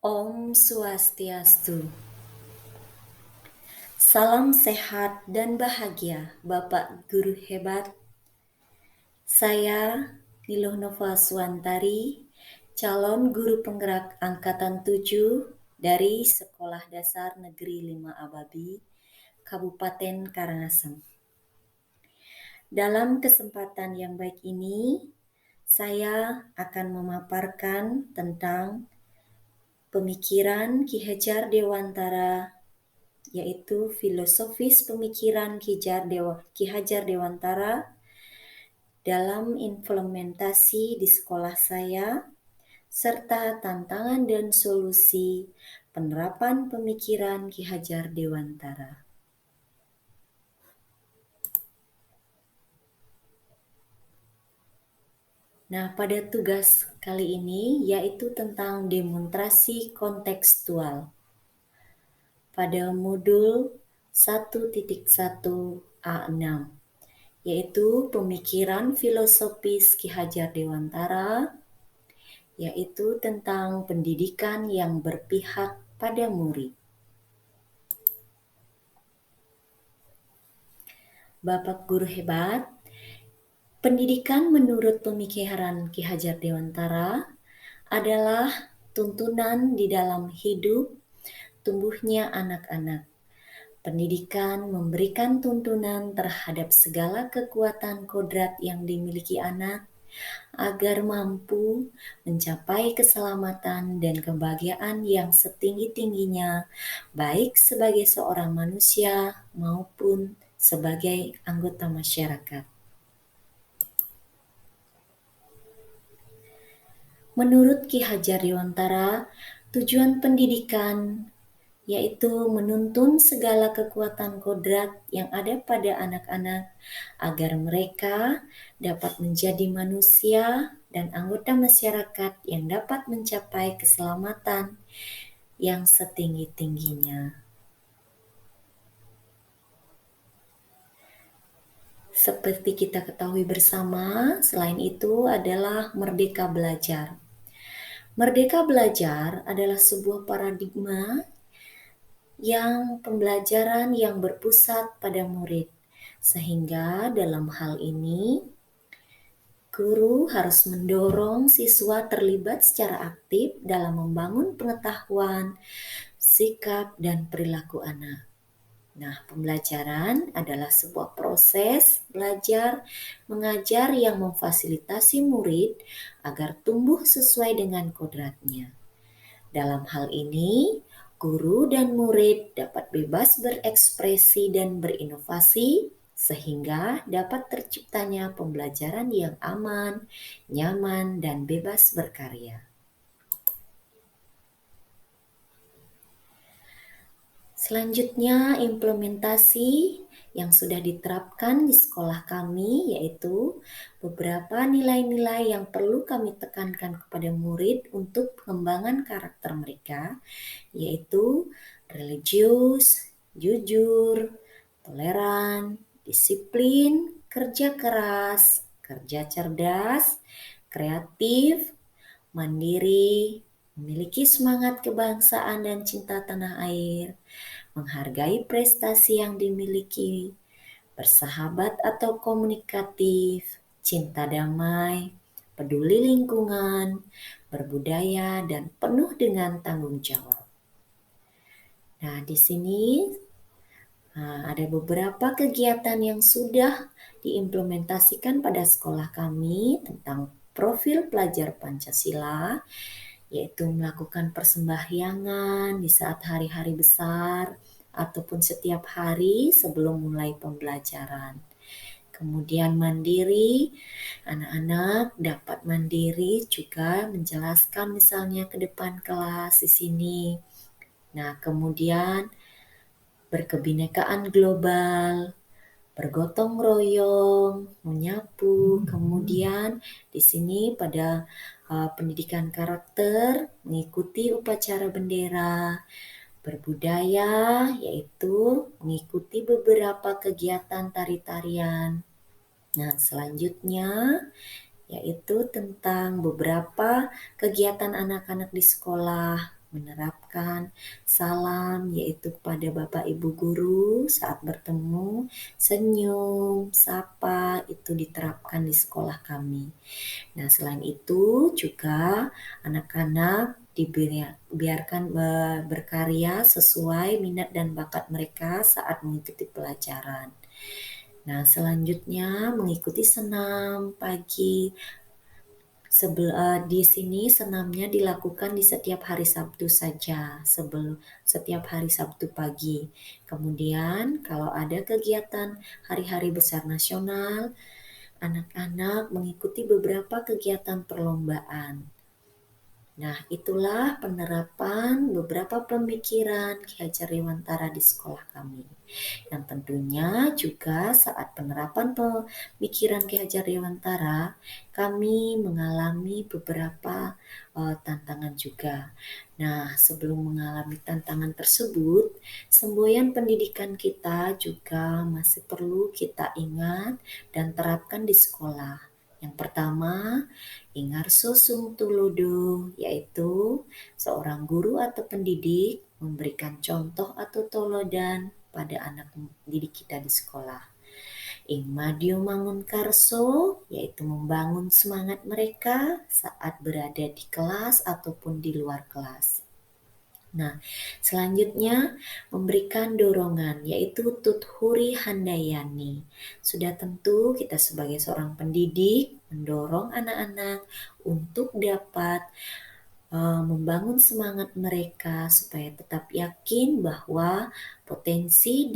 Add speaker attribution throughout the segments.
Speaker 1: Om Swastiastu. Salam sehat dan bahagia, Bapak Guru hebat. Saya Niluh Nova Suantari, calon guru penggerak Angkatan 7 dari Sekolah Dasar Negeri 5 Ababi, Kabupaten Karangasem. Dalam kesempatan yang baik ini, saya akan memaparkan tentang pemikiran Ki Hajar Dewantara, yaitu filosofis pemikiran Ki Hajar Dewantara dalam implementasi di sekolah saya, serta tantangan dan solusi penerapan pemikiran Ki Hajar Dewantara. Nah, pada tugas kali ini yaitu tentang demonstrasi kontekstual. Pada modul 1.1A6, yaitu pemikiran filosofis Ki Hajar Dewantara, yaitu tentang pendidikan yang berpihak pada murid. Bapak Guru hebat, pendidikan menurut pemikiran Ki Hajar Dewantara adalah tuntunan di dalam hidup tumbuhnya anak-anak. Pendidikan memberikan tuntunan terhadap segala kekuatan kodrat yang dimiliki anak agar mampu mencapai keselamatan dan kebahagiaan yang setinggi-tingginya, baik sebagai seorang manusia maupun sebagai anggota masyarakat. Menurut Ki Hajar Dewantara, tujuan pendidikan yaitu menuntun segala kekuatan kodrat yang ada pada anak-anak agar mereka dapat menjadi manusia dan anggota masyarakat yang dapat mencapai keselamatan yang setinggi-tingginya. Seperti kita ketahui bersama, selain itu adalah merdeka belajar. Merdeka belajar adalah sebuah paradigma yang pembelajaran yang berpusat pada murid, sehingga dalam hal ini guru harus mendorong siswa terlibat secara aktif dalam membangun pengetahuan, sikap, dan perilaku anak. Nah, pembelajaran adalah sebuah proses belajar mengajar yang memfasilitasi murid agar tumbuh sesuai dengan kodratnya. Dalam hal ini, guru dan murid dapat bebas berekspresi dan berinovasi sehingga dapat terciptanya pembelajaran yang aman, nyaman, dan bebas berkarya. Selanjutnya, implementasi yang sudah diterapkan di sekolah kami yaitu beberapa nilai-nilai yang perlu kami tekankan kepada murid untuk pengembangan karakter mereka, yaitu religius, jujur, toleran, disiplin, kerja keras, kerja cerdas, kreatif, mandiri, memiliki semangat kebangsaan dan cinta tanah air, menghargai prestasi yang dimiliki, bersahabat atau komunikatif, cinta damai, peduli lingkungan, berbudaya, dan penuh dengan tanggung jawab. Nah, di sini ada beberapa kegiatan yang sudah diimplementasikan pada sekolah kami tentang profil pelajar Pancasila, yaitu melakukan persembahyangan di saat hari-hari besar ataupun setiap hari sebelum mulai pembelajaran. Kemudian mandiri, anak-anak dapat mandiri juga menjelaskan misalnya ke depan kelas di sini. Nah, kemudian berkebinekaan global, bergotong royong, menyapu, kemudian di sini pada pendidikan karakter, mengikuti upacara bendera, berbudaya, yaitu mengikuti beberapa kegiatan tari-tarian. Nah, selanjutnya yaitu tentang beberapa kegiatan anak-anak di sekolah, menerapkan salam, yaitu kepada Bapak Ibu guru saat bertemu, senyum, sapa, itu diterapkan di sekolah kami. Nah, selain itu juga anak-anak dibiarkan berkarya sesuai minat dan bakat mereka saat mengikuti pelajaran. Nah, selanjutnya mengikuti senam pagi. Di sini senamnya dilakukan di setiap hari Sabtu saja, setiap hari Sabtu pagi. Kemudian kalau ada kegiatan hari-hari besar nasional, anak-anak mengikuti beberapa kegiatan perlombaan. Nah, itulah penerapan beberapa pemikiran Ki Hajar Dewantara di sekolah kami. Dan tentunya juga saat penerapan pemikiran Ki Hajar Dewantara, kami mengalami beberapa tantangan juga. Nah, sebelum mengalami tantangan tersebut, semboyan pendidikan kita juga masih perlu kita ingat dan terapkan di sekolah. Yang pertama, Ingarso Sungtulodo, yaitu seorang guru atau pendidik memberikan contoh atau teladan pada anak didik kita di sekolah. Ingmadio Mangunkarso, yaitu membangun semangat mereka saat berada di kelas ataupun di luar kelas. Nah, selanjutnya memberikan dorongan, yaitu Tuthuri Handayani. Sudah tentu kita sebagai seorang pendidik mendorong anak-anak untuk dapat membangun semangat mereka supaya tetap yakin bahwa potensi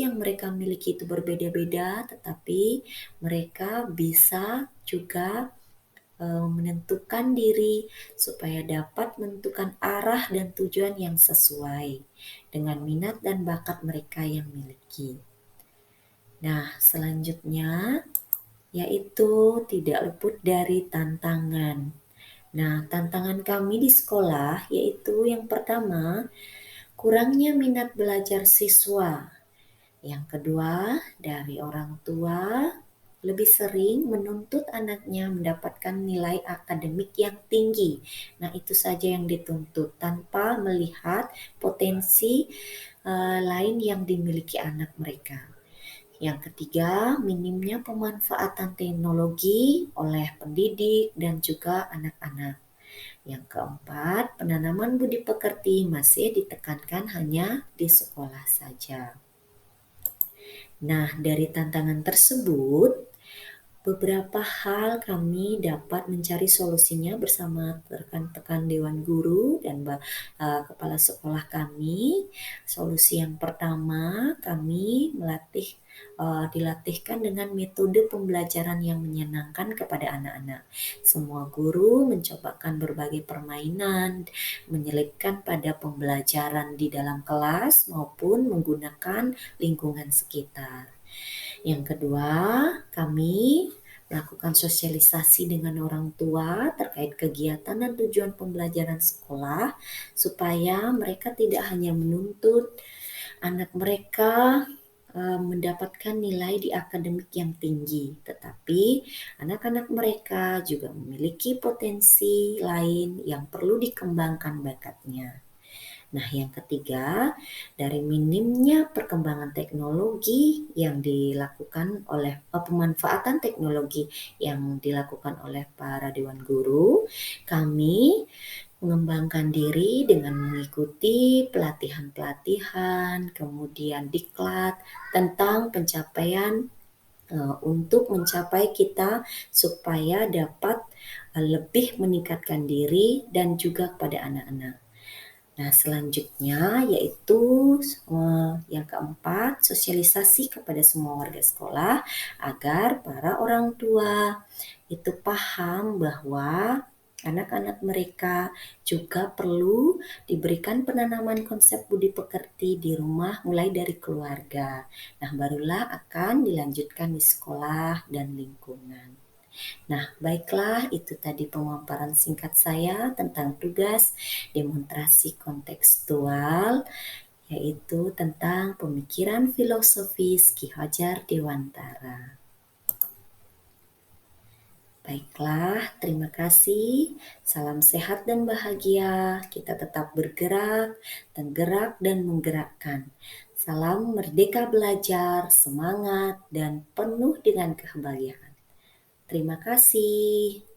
Speaker 1: yang mereka miliki itu berbeda-beda, tetapi mereka bisa juga menentukan diri supaya dapat menentukan arah dan tujuan yang sesuai dengan minat dan bakat mereka yang miliki. Nah, selanjutnya yaitu tidak luput dari tantangan. Nah, tantangan kami di sekolah yaitu yang pertama, kurangnya minat belajar siswa. Yang kedua, dari orang tua lebih sering menuntut anaknya mendapatkan nilai akademik yang tinggi. Nah, itu saja yang dituntut tanpa melihat potensi lain yang dimiliki anak mereka. Yang ketiga, minimnya pemanfaatan teknologi oleh pendidik dan juga anak-anak. Yang keempat, penanaman budi pekerti masih ditekankan hanya di sekolah saja. Nah, dari tantangan tersebut, beberapa hal kami dapat mencari solusinya bersama rekan-rekan Dewan Guru dan kepala sekolah kami. Solusi yang pertama, kami dilatihkan dengan metode pembelajaran yang menyenangkan kepada anak-anak. Semua guru mencobakan berbagai permainan, menyelipkan pada pembelajaran di dalam kelas maupun menggunakan lingkungan sekitar. Yang kedua, kami melakukan sosialisasi dengan orang tua terkait kegiatan dan tujuan pembelajaran sekolah supaya mereka tidak hanya menuntut anak mereka mendapatkan nilai di akademik yang tinggi, tetapi anak-anak mereka juga memiliki potensi lain yang perlu dikembangkan bakatnya. Nah, yang ketiga, dari minimnya perkembangan teknologi yang dilakukan oleh pemanfaatan teknologi yang dilakukan oleh para dewan guru, kami mengembangkan diri dengan mengikuti pelatihan-pelatihan, kemudian diklat tentang pencapaian untuk mencapai kita supaya dapat lebih meningkatkan diri dan juga kepada anak-anak. Nah, selanjutnya yaitu yang keempat, sosialisasi kepada semua warga sekolah agar para orang tua itu paham bahwa anak-anak mereka juga perlu diberikan penanaman konsep budi pekerti di rumah mulai dari keluarga. Nah, barulah akan dilanjutkan di sekolah dan lingkungan. Nah, baiklah, itu tadi pemaparan singkat saya tentang tugas demonstrasi kontekstual, yaitu tentang pemikiran filosofis Ki Hajar Dewantara. Baiklah, terima kasih. Salam sehat dan bahagia. Kita tetap bergerak, tergerak dan menggerakkan. Salam merdeka belajar, semangat, dan penuh dengan kebahagiaan. Terima kasih.